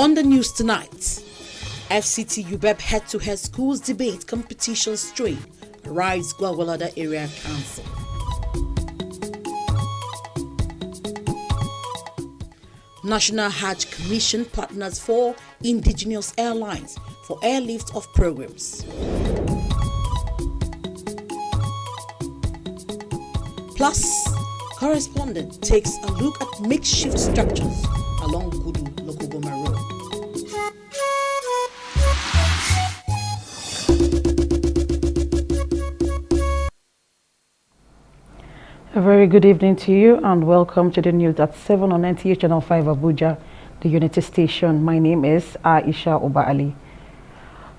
On the news tonight, FCT UBEP head-to-head schools debate competition strain, arrives Gwagwalada Area Council. National Hajj Commission partners for indigenous airlines for airlift of programs. Plus, correspondent takes a look at makeshift structures along Gudu Lokogoma Road. A very good evening to you and welcome to the news at 7 on NTA Channel 5 Abuja, the Unity Station. My name is Aisha Oba Ali.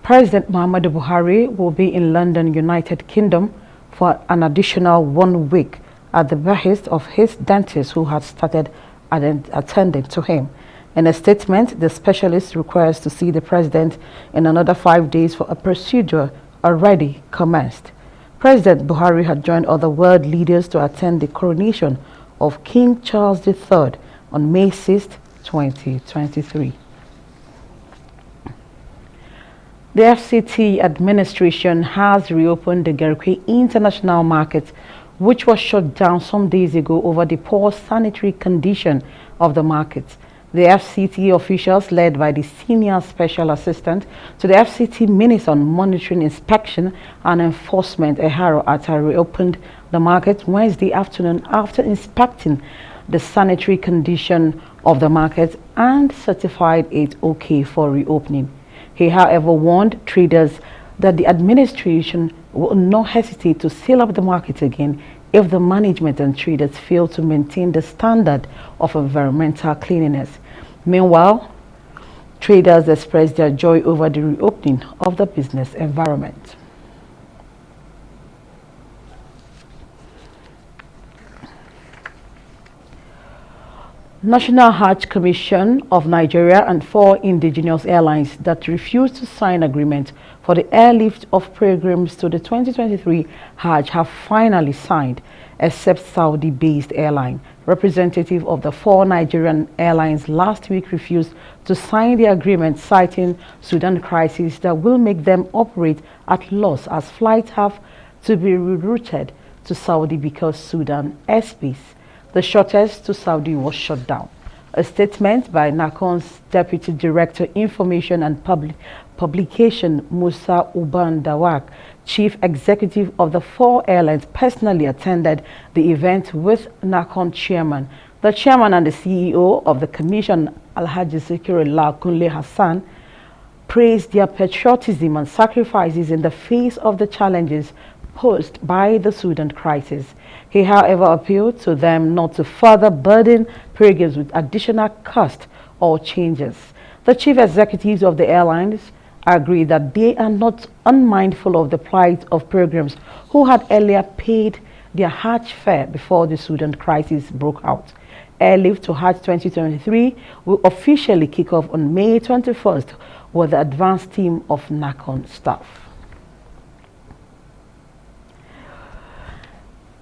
President Muhammadu Buhari will be in London, United Kingdom for an additional 1 week at the behest of his dentist who had started attending to him. In a statement, the specialist requires to see the president in another 5 days for a procedure already commenced. President Buhari had joined other world leaders to attend the coronation of King Charles III on May 6, 2023. The FCT administration has reopened the Garikwe International Market, which was shut down some days ago over the poor sanitary condition of the market. The FCT officials, led by the Senior Special Assistant to the FCT Minister on Monitoring, Inspection and Enforcement, Eharo Atta, reopened the market Wednesday afternoon after inspecting the sanitary condition of the market and certified it okay for reopening. He, however, warned traders that the administration will not hesitate to seal up the market again if the management and traders fail to maintain the standard of environmental cleanliness. Meanwhile, traders expressed their joy over the reopening of the business environment. National Hajj Commission of Nigeria and 4 indigenous airlines that refused to sign agreement for the airlift of pilgrims to the 2023 Hajj have finally signed, except Saudi-based airline. Representative of the 4 Nigerian airlines last week refused to sign the agreement, citing Sudan crisis that will make them operate at loss as flights have to be rerouted to Saudi because Sudan airspace, the shortest to Saudi, was shut down. A statement by NACON's Deputy Director Information and Publication, Musa Uban Dawak, Chief Executive of the 4 airlines, personally attended the event with NACON Chairman. The Chairman and the CEO of the Commission, Alhaji Zikirullah Kunle Hassan, praised their patriotism and sacrifices in the face of the challenges posed by the Sudan crisis. He, however, appealed to them not to further burden pilgrims with additional cost or changes. The chief executives of the airlines agreed that they are not unmindful of the plight of pilgrims who had earlier paid their Hajj fare before the Sudan crisis broke out. Airlift to Hajj 2023 will officially kick off on May 21st with the advanced team of NACON staff.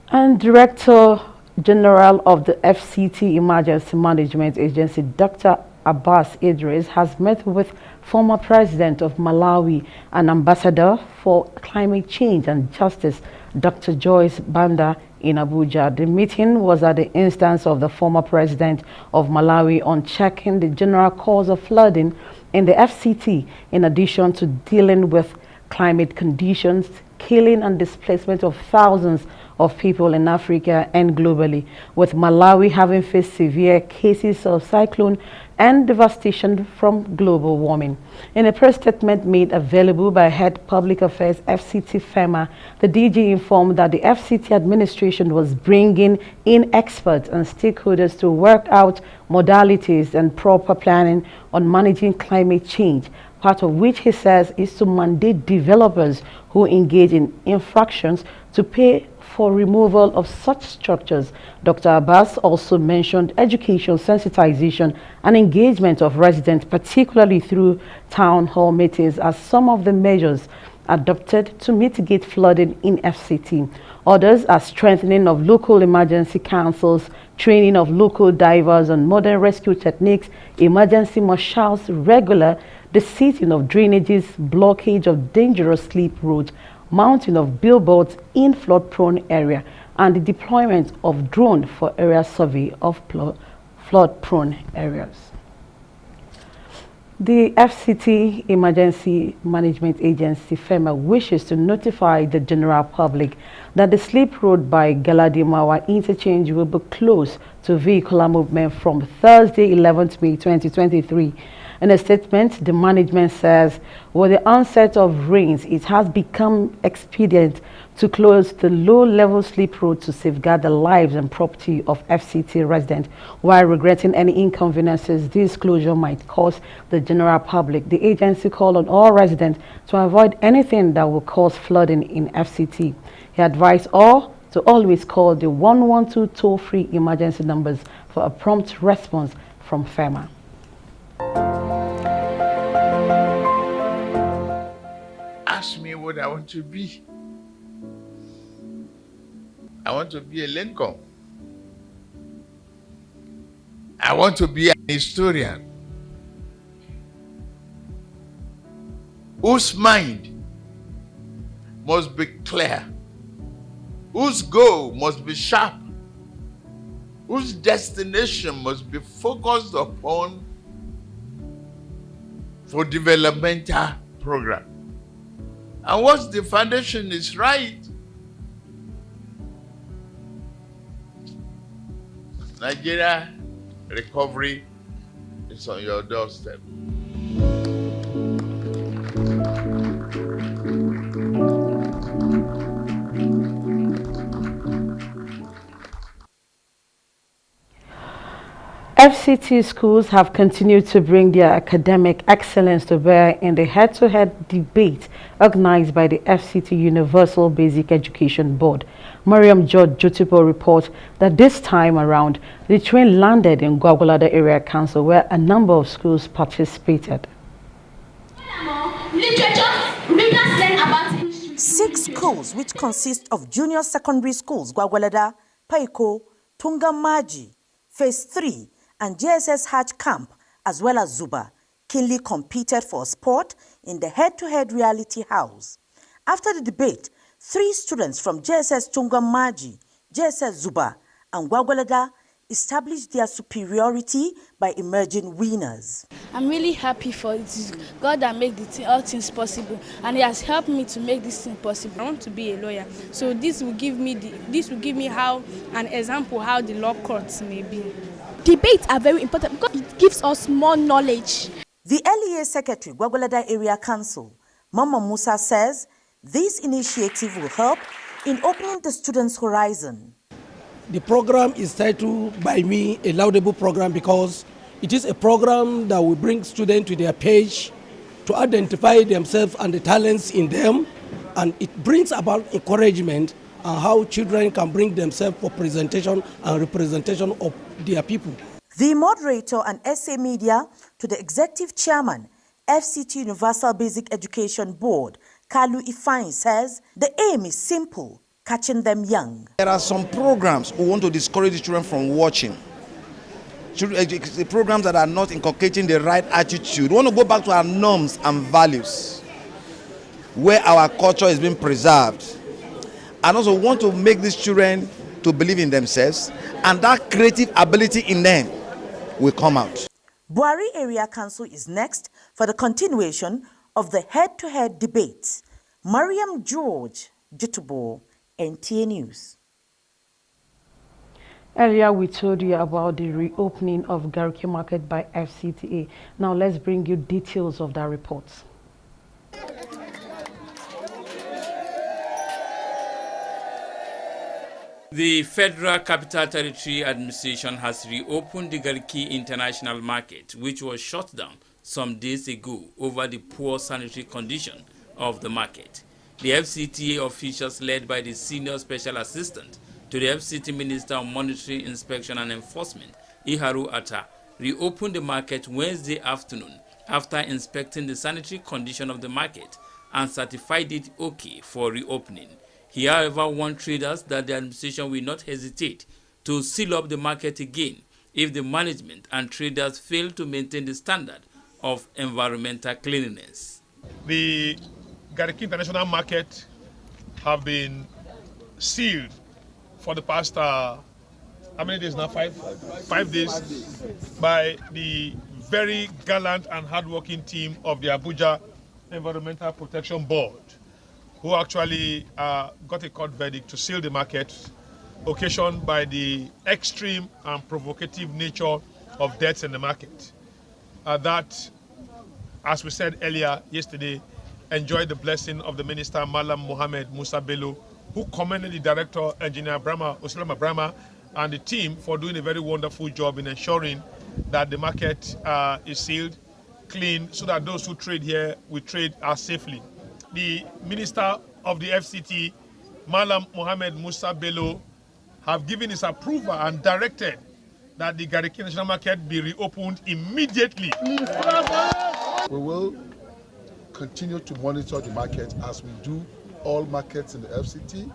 And Director General of the FCT Emergency Management Agency, Dr. Abbas Idris, has met with former President of Malawi and Ambassador for Climate Change and Justice, Dr. Joyce Banda, in Abuja. The meeting was at the instance of the former President of Malawi on checking the general cause of flooding in the FCT, in addition to dealing with climate conditions, killing and displacement of thousands of people in Africa and globally, with Malawi having faced severe cases of cyclone and devastation from global warming. In a press statement made available by Head Public Affairs FCT FEMA, the DG informed that the FCT administration was bringing in experts and stakeholders to work out modalities and proper planning on managing climate change, part of which he says is to mandate developers who engage in infractions to pay for removal of such structures. Dr. Abbas also mentioned education, sensitization and engagement of residents, particularly through town hall meetings, as some of the measures adopted to mitigate flooding in FCT. Others are strengthening of local emergency councils, training of local divers on modern rescue techniques, emergency marshals regular, the seating of drainages, blockage of dangerous slip roads, mounting of billboards in flood-prone area, and the deployment of drone for area survey of flood-prone areas. The FCT Emergency Management Agency, FEMA, wishes to notify the general public that the slip road by Galadimawa interchange will be closed to vehicular movement from Thursday, 11th May 2023. In a statement, the management says, with the onset of rains, it has become expedient to close the low-level slip road to safeguard the lives and property of FCT residents, while regretting any inconveniences this closure might cause the general public. The agency called on all residents to avoid anything that will cause flooding in FCT. He advised all to always call the 112 toll-free emergency numbers for a prompt response from FEMA. Ask me what I want to be. I want to be a Lincoln. I want to be an historian whose mind must be clear, whose goal must be sharp, whose destination must be focused upon for developmental program. And once the foundation is right, Nigeria recovery is on your doorstep. FCT schools have continued to bring their academic excellence to bear in the head-to-head debate organized by the FCT Universal Basic Education Board. Mariam George Jotipo reports that this time around, the train landed in Gwagwalada Area Council where a number of schools participated. 6 schools, which consist of junior secondary schools, Gwagwalada, Paiko, Tungamaji, Phase 3, and JSS Hajj Camp, as well as Zuba, keenly competed for a spot in the head-to-head reality house. After the debate, 3 students from JSS Tungamaji, JSS Zuba, and Gwagwalada established their superiority by emerging winners. I'm really happy for it. God that made all things possible, and He has helped me to make this thing possible. I want to be a lawyer, so this will give me how an example how the law courts may be. Debates are very important because it gives us more knowledge. The LEA Secretary, Gwagwalada Area Council, Mama Musa, says this initiative will help in opening the students' horizon. The program is titled by me a laudable program because it is a program that will bring students to their page to identify themselves and the talents in them, and it brings about encouragement on how children can bring themselves for presentation and representation of their people. The moderator and SA Media to the Executive Chairman, FCT Universal Basic Education Board, Kalu Ifeanyi, says the aim is simple: catching them young. There are some programs we want to discourage the children from watching. The programs that are not inculcating the right attitude. We want to go back to our norms and values, where our culture is being preserved. And also want to make these children to believe in themselves, and that creative ability in them will come out. Buari Area Council is next for the continuation of the head-to-head debate. Mariam George, Jitubo, NTA News. Earlier, we told you about the reopening of Garki Market by FCTA. Now, let's bring you details of that report. The Federal Capital Territory Administration has reopened the Garki International Market, which was shut down some days ago over the poor sanitary condition of the market. The FCTA officials, led by the Senior Special Assistant to the FCT Minister on Monitoring, Inspection and Enforcement, Iharu Atta, reopened the market Wednesday afternoon after inspecting the sanitary condition of the market and certified it okay for reopening. He, however, warned traders that the administration will not hesitate to seal up the market again if the management and traders fail to maintain the standard of environmental cleanliness. The Gariki International Market have been sealed for the past, how many days now? Five days by the very gallant and hardworking team of the Abuja Environmental Protection Board, who actually got a court verdict to seal the market, occasioned by the extreme and provocative nature of deaths in the market. That, as we said earlier yesterday, enjoyed the blessing of the Minister Malam Mohammed Musa Bello, who commended the Director, Engineer Osilama Brahma, and the team for doing a very wonderful job in ensuring that the market is sealed, clean, so that those who trade here will trade safely. The Minister of the FCT, Malam Mohammed Musa Bello, have given his approval and directed that the Gariki National Market be reopened immediately. We will continue to monitor the market as we do all markets in the FCT,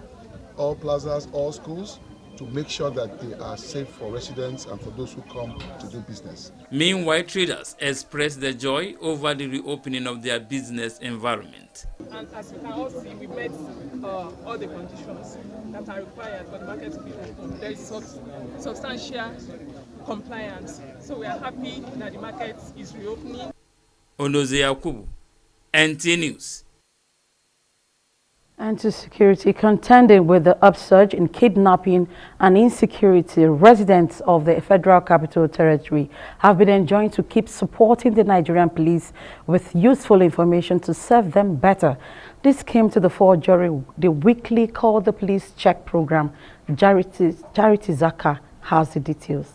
all plazas, all schools, to make sure that they are safe for residents and for those who come to do business. Meanwhile, traders expressed their joy over the reopening of their business environment. And as you can all see, we met all the conditions that are required for the market to be open. There is substantial compliance. So we are happy that the market is reopening. Onoze Yakubu, NT News. Anti-security contending with the upsurge in kidnapping and insecurity, residents of the Federal Capital Territory have been enjoined to keep supporting the Nigerian police with useful information to serve them better. This came to the fore during the weekly Call the Police Check program. Charity Zaka has the details.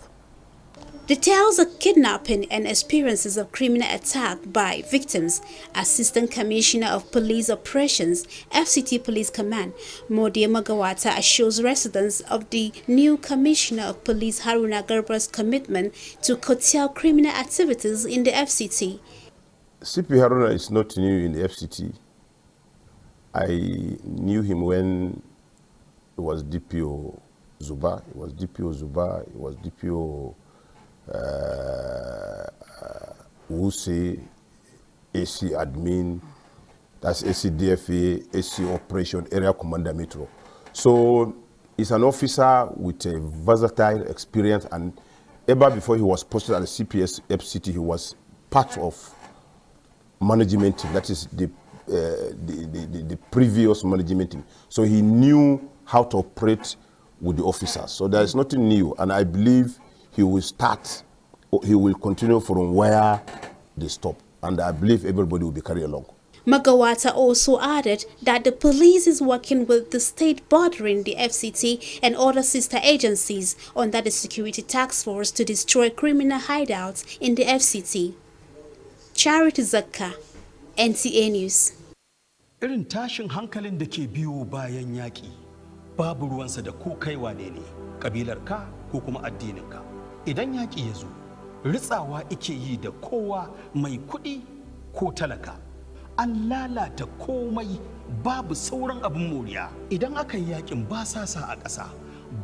The tales of kidnapping and experiences of criminal attack by victims, Assistant Commissioner of Police Operations, FCT Police Command, Modi Magawata, assures residents of the new Commissioner of Police Haruna Garba's commitment to curtail criminal activities in the FCT. CP Haruna is not new in the FCT. I knew him when he was DPO Zuba. He was DPO Wuse, AC Admin, that's AC DFA, AC Operation Area Commander Metro. So he's an officer with a versatile experience, and ever before he was posted at the CPS FCT, he was part of management team, that is the previous management team. So he knew how to operate with the officers. So there is nothing new, and I believe he will continue from where they stop. And I believe everybody will be carried along. Magawata also added that the police is working with the state bordering the FCT and other sister agencies under the Security Task Force to destroy criminal hideouts in the FCT. Charity Zakka, NTA News. Irin tashin hankalin da ke biyo bayan yaƙi, babu ruwansa da ko kai wane ne, ƙabilarka ko kuma addininka. Idan yaƙi ya zo, ritsawa ike yi da kowa mai kuɗi ko talaka. An lalata komai, babu sauran abin moriya. Idan aka yi yaƙin basasa a ƙasa,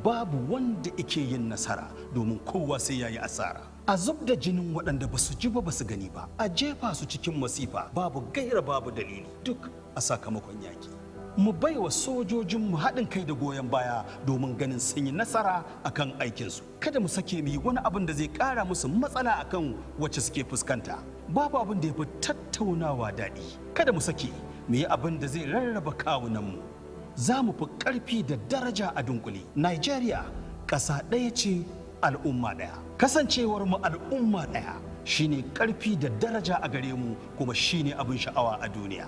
babu wanda ike yin nasara domin kowa sai ya yi asara. A zub da jinin waɗanda ba su ji ba su gani ba, a jefa su cikin masifa, babu gaira babu dalili, duk a sakamakon yaƙi. Mu baiwa sojojinmu haɗin kai da goyon baya domin ganin sun yi nasara akan aikinsu. Kada mu sake mu yi wani abin da zai ƙara musu matsala akan wacce suke fuskanta. Babu abin da ya fi tattaunawa daɗi. Kada mu sake mu yi abin da zai rarraba kawunanmu. Za mu fi ƙarfi da daraja a dunkule. Nigeria ƙasa ɗaya ce, al'umma ɗaya. Kasancewar mu al'umma ɗaya shine ƙarfi da daraja a gare mu, kuma shine abin sha'awa a duniya.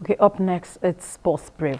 Okay, up next, it's Sports Brief.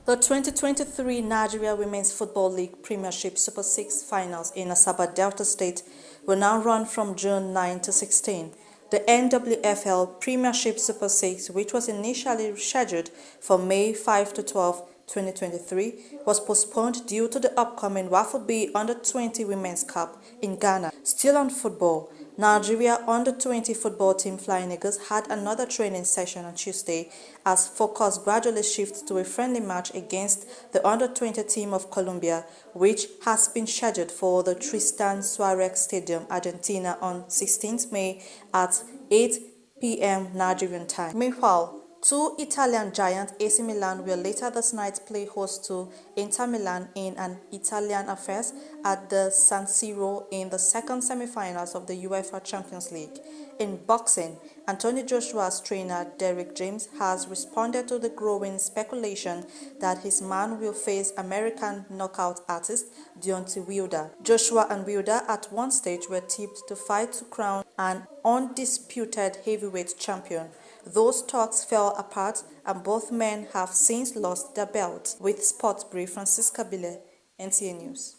The 2023 Nigeria Women's Football League Premiership Super 6 finals in Asaba Delta State will now run from June 9 to 16. The NWFL Premiership Super 6, which was initially scheduled for May 5 to 12, 2023, was postponed due to the upcoming Waffle B Under-20 Women's Cup in Ghana. Still on football, Nigeria Under-20 football team Flying Eagles had another training session on Tuesday as focus gradually shifts to a friendly match against the Under-20 team of Colombia, which has been scheduled for the Tristan Suarez Stadium, Argentina on 16th May at 8 p.m. Nigerian time. Meanwhile, two Italian giants AC Milan will later this night play host to Inter Milan in an Italian affair at the San Siro in the second semi-finals of the UEFA Champions League. In boxing, Anthony Joshua's trainer Derek James has responded to the growing speculation that his man will face American knockout artist Deontay Wilder. Joshua and Wilder at one stage were tipped to fight to crown an undisputed heavyweight champion. Those talks fell apart and both men have since lost their belts. With Sports Brief, Francisca Bile, NTA News.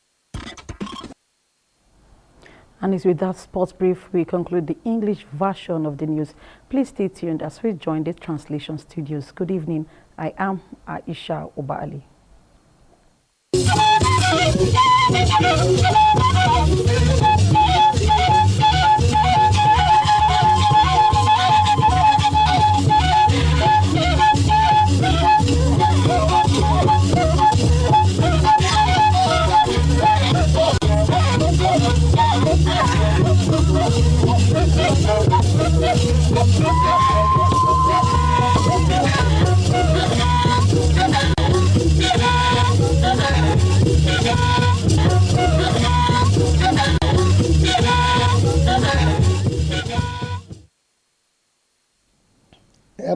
And it's with that sports brief we conclude the English version of the news. Please stay tuned as we join the translation studios. Good evening. I am Aisha Obaali.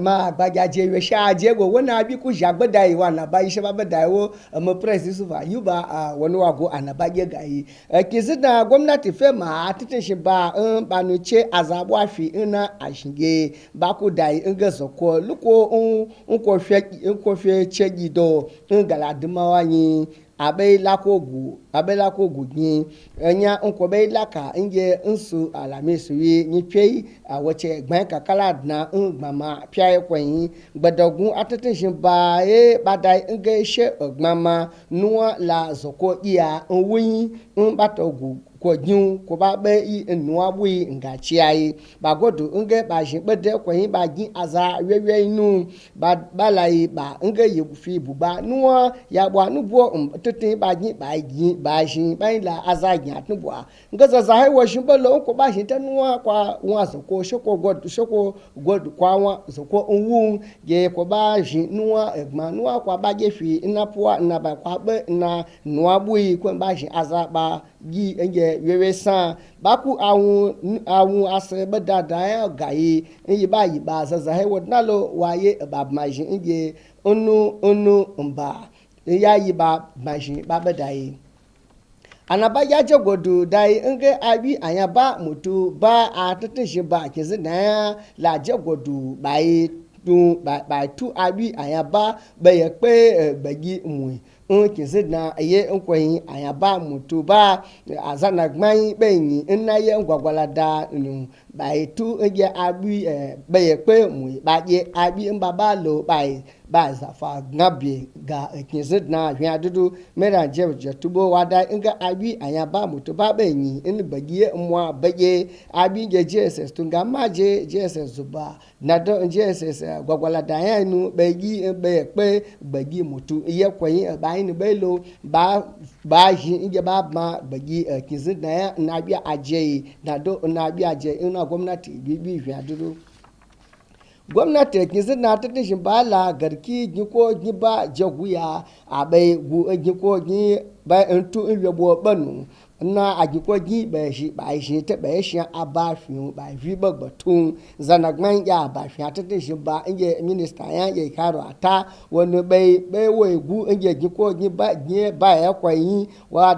ma gbajaje we shaje go wona bi ku jagbada yi wana ba yi shaba bada wo mo press su fa yuba woni wago anabaje gayi kizida gwamnati fe ma titin shi ba banu che azabo afi na ashinge ba ku dai ngazo ko luko nko fe chegido ngala dimawanyi abe lakogu ni enya nkobe laka nje nsu alamesuwi ni twei wache gban kakala na ngmama pia ekwen gbadogun atatin ba badai nge she ogmama nuwa la zoko iya nwi mbatogu ko jun ko ba be nuwa bui ngachi ai ba godu nge ba jin bede kwen ba jin aza wewe inu ba lai ba nge yifi buba nuwa ya bwa nubo titin ba jin ba jin ba la aza jin atnubo nge za hai wo shin bolo ko ba jin tanuwa kwa wa zoko shoko godu kwa wa zoko nwu ye ko ba jin nuwa egma nuwa kwa ba je fi inapuwa na ba kwa be na nuwa bui ko ba jin aza ba gi enje wewe san baku awun ase bedada ya gayi yi ba zaza he wodnalo waye bab majin enje onu mba ya yi ba majin ba bedai anaba ya jogodu dai nge abi anyaba mutu ba atatin ba kizina la jogodu bai tu abi anyaba be pe gbagi mu kizina ye nkwen ayaba mutuba azana gman benyi nnaye ngwagwalada bai tu ege abi beye pe mu ba ye abi mbaba lo bai ba zafa ngabe ga kizina hwa dudu mera je tubo wada nga abi ayaba mutuba benyi nbagie mwa beye abi JSS tunga maje JSS zuba nado JSS gwagwalada yanu beyi beye pe bagi mutu ye kwen ba ni belo ba ji inge ba ma bagi kizina ya na bia aje na do na bia aje ina gwamnati bibi hwa dudu gwamnati kizina ta shin bala garki giko giba jaguya abai gu giko gi ba entu inwe bo banu na agikwaji ba shi ta ba shi abafi ba fi bagbatun zanagman ya ba fi ta shi ba inge minister ya karo ata wani bai wegu inge gikwaji ba ya kwayi wa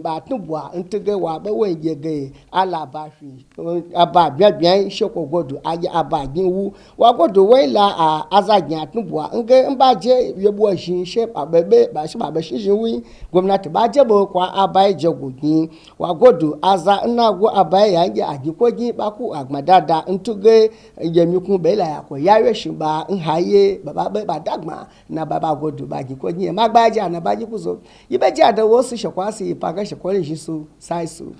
ba tubwa intige wa ba wege ge ala ba fi aba bia shoko godu aja aba ginwu wa godu waila a azagin tubwa inge mba je yebu shi shape abebe ba shi wi gwamnati ba je bo kwa aba jagogin wagodu aza nnagu abai yange agikogi baku agmadada ntuge yemikun bela yako yawe shimba nhaye baba dagma na baba godu bagikogi magbaja na bagikuzo yibeji adawo su shakwasi paga shakwale jisu saisu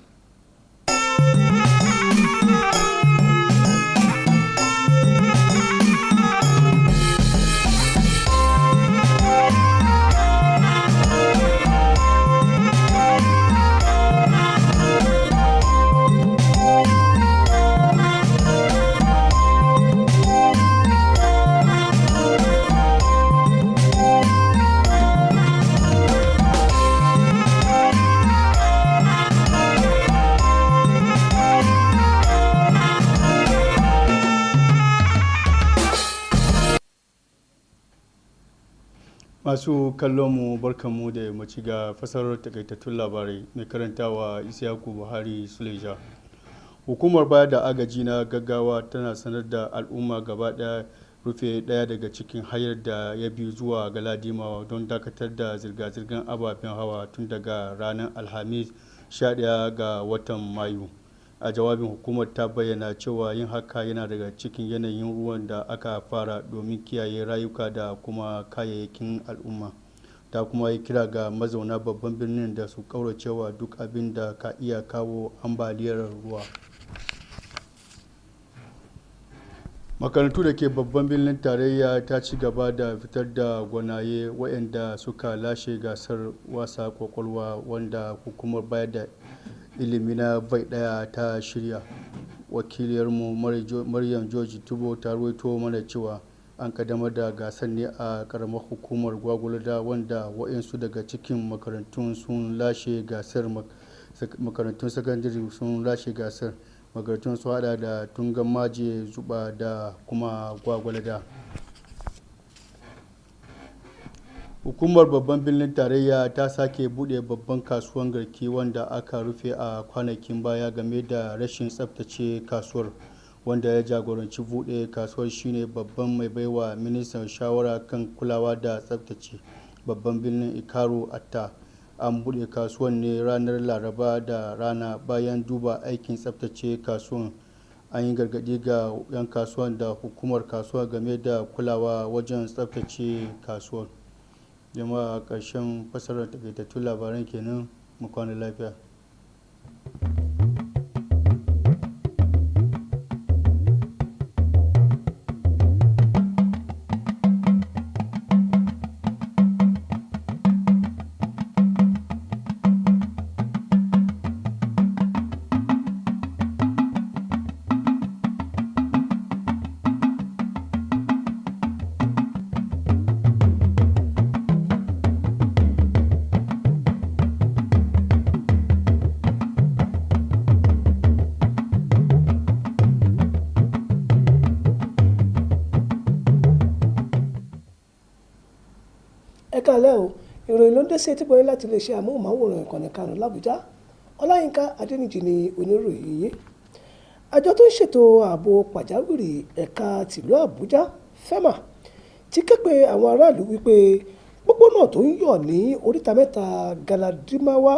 Masu kallon mu barkanmu da mace ga fasarar takaitattun labarai mai karantawa Isiyaku Buhari Suleja. Hukumar bayar da agaji na gaggawa tana sanar da al'umma gaba daya rufe daya daga cikin hayar da ya bi zuwa Galadimawa don dakatar da zirga-zirgar ababen hawa tun daga ranar Alhamis 11 ga watan Mayu. A jawabin hukumar ta bayyana cewa yin haka yana daga cikin yanayin ruwan da aka fara domin kiyaye rayuka da kuma kayayyakin al'umma. Ta kuma yi kira ga mazauna babban birnin da su kauracewa duk abin da ka iya kawo ambaliyar ruwa. Makarantu da ke babban birnin tarayya ta ci gaba da fitar da gwanaye waɗanda suka lashe gasar wasa kwakwalwa wanda hukumar bayar da ilimi na bai daya ta shirya. Wakiliyarmu Maryam George Tubo ta ruwaito mana cewa an kaddamar da gasar ne a karamar hukumar Gwagwalada wanda waɗansu daga cikin makarantun sun lashe gasar. Makarantun sakandare sun lashe gasar. Makarantun su hada da Tungan Maje, Zuba da kuma Gwagwalada. Hukumar babban birnin tarayya ta sake bude babban kasuwan garki wanda aka rufe a kwanakin baya game da rashin tsabtace kasuwar. Wanda ya jagoranci bude kasuwar shine babban mai baiwa ministan shawara kan kulawa da tsabtace babban birnin Ikaru Atta. An bude kasuwan ne ranar Laraba da rana bayan duba aikin tsabtace kasuwan. An yi gargadi ga 'yan kasuwan da hukumar kasuwa game da kulawa wajen tsabtace kasuwar. Jama'a ƙarshen fasarar takaitattun labaran kenan, mu kwana lafiya. Ẹ̀kálẹ́ o, ìròyìn ló ń dé sí etí gbọ́yìn láti iléeṣẹ́ amóhùnmáwòrán ìkànnì karùn-ún l'Àbújá. Ọláyínká Adéníjì ni oníròyìn yín. Àjọ tó ń ṣètò ààbò pàjáwìrì ẹ̀ka tìlú Àbújá FEMA ti ké pe àwọn aráàlú wípé pópónà tó ń yọ̀ ní oríta mẹ́ta Galadimawa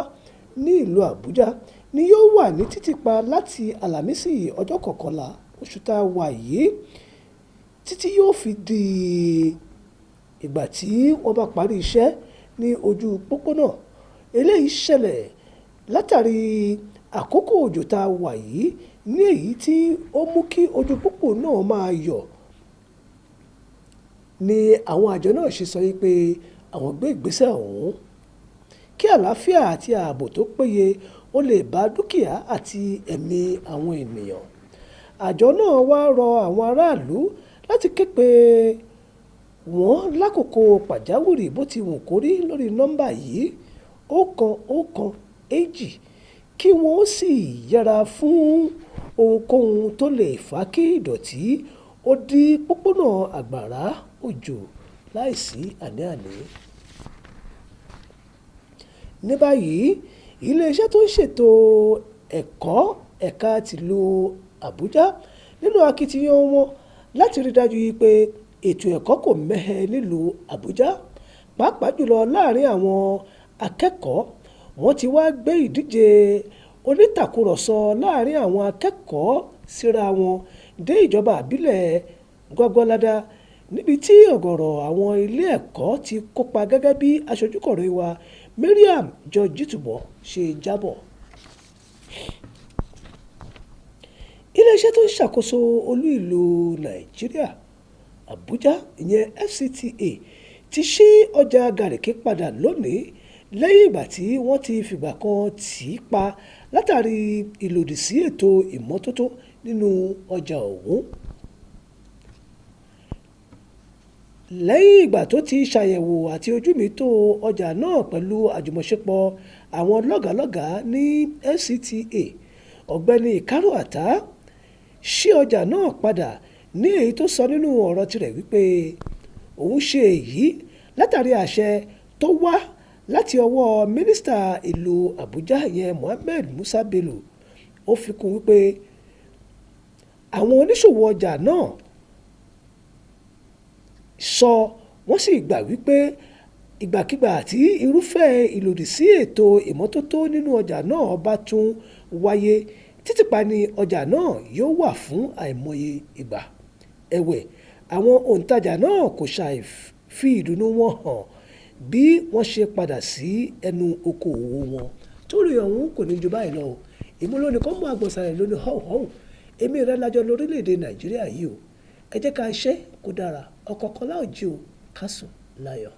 ní ìlú Àbújá ni yóò wà ní títìpa láti Àlàmísì ọjọ́ 11 oṣù tá a wà yìí títí yóò fi di ìgbà tí wọ́n bá parí iṣẹ́ ní ojú pópónà. Eléyìí ṣẹlẹ̀ látàrí àkókò òjò tá a wà yìí ní èyí tí ó mú kí ojú pópó náà máa yọ̀. Ni àwọn àjọ náà ṣe sọ wípé àwọn gbé ìgbésẹ̀ ọ̀hún kí àlàáfíà àti ààbò tó péye ó lè bá dúkìá àti ẹ̀mí àwọn ènìyàn. Àjọ náà wá rọ àwọn aráàlú láti ké pe wọ́n lákòókò pàjáwìrì bó ti wù kó rí lórí nọ́mbà yìí 112 kí wọ́n sì yẹra fún ohunkóhun tó lè fà kí ìdọ̀tí ó dí pópónà àgbàrá òjò láìsí àní-àní. Ní báyìí, iléeṣẹ́ tó ń ṣètò ẹ̀kọ́ ẹ̀ka tìlú Àbújá nínú akitiyan wọn láti rí dájú pé ètò ẹ̀kọ́ kò mẹ́hẹ nílùú Àbújá, pàápàá jùlọ láàrin àwọn akẹ́kọ̀ọ́. Wọ́n ti wá gbé ìdíje onítàkùrọ̀sọ láàrin àwọn akẹ́kọ̀ọ́ síra wọn dé ìjọba àbílẹ̀ Gwagwalada, níbi tí ọ̀gọ̀rọ̀ àwọn ilé ẹ̀kọ́ ti kópa gẹ́gẹ́ bí aṣojúkọ̀ròyìn wa Mariam Jojitubo ṣe jábọ̀. Iléeṣẹ́ tó ń ṣàkóso olú ìlú Nàìjíríà Àbújá ìyẹn FCTA ti ṣí ọjà Garki padà lónìí lẹ́yìn ìgbà tí wọ́n ti fìgbà kan tì í pa látàrí ìlòdì sí ètò ìmọ́tótó nínú ọjà ọ̀hún. Lẹ́yìn ìgbà tó ti ṣàyẹ̀wò àti ojúmìtó ọjà náà pẹ̀lú àjùmọ̀ṣepọ̀ àwọn lọ́gàálọ́gàá ní FCTA, ọ̀gbẹ́ni Ìkárò Àtá ṣí ọjà náà padà ní èyí tó sọ nínú ọ̀rọ̀ tirẹ̀ wípé òun ṣe èyí látàrí àṣẹ tó wá láti ọwọ́ mínísítà ìlú Àbújá ìyẹn Mohammed Musa Bello. Ó fi kún wípé àwọn oníṣòwò ọjà náà sọ wọ́n sì gbà wípé ìgbàkigbà tí irúfẹ́ ìlòdì sí ètò ìmọ́tótó nínú ọjà náà bá tún wáyé, títìpa ni ọjà náà yóò wà fún àìmọye ìgbà. Ẹ̀wẹ̀, àwọn òǹtajà náà kò ṣàì fi ìdùnnú wọn hàn bí wọ́n ṣe padà sí ẹnu okòòwò wọn. Torí ọ̀hún kò ní ju báyìí lọ. Ìmúlòní kan mú àgbọ̀nsálẹ̀ lónìí họ́wùhọ́wù. Èmi rẹ̀ lájọ lórílẹ̀‐èdè Nàìjíríà yìí o. Ẹ jẹ́ ká ṣe kó dára, ọ̀kọ̀ọ̀kan láòjí o, ká sùn láyọ̀.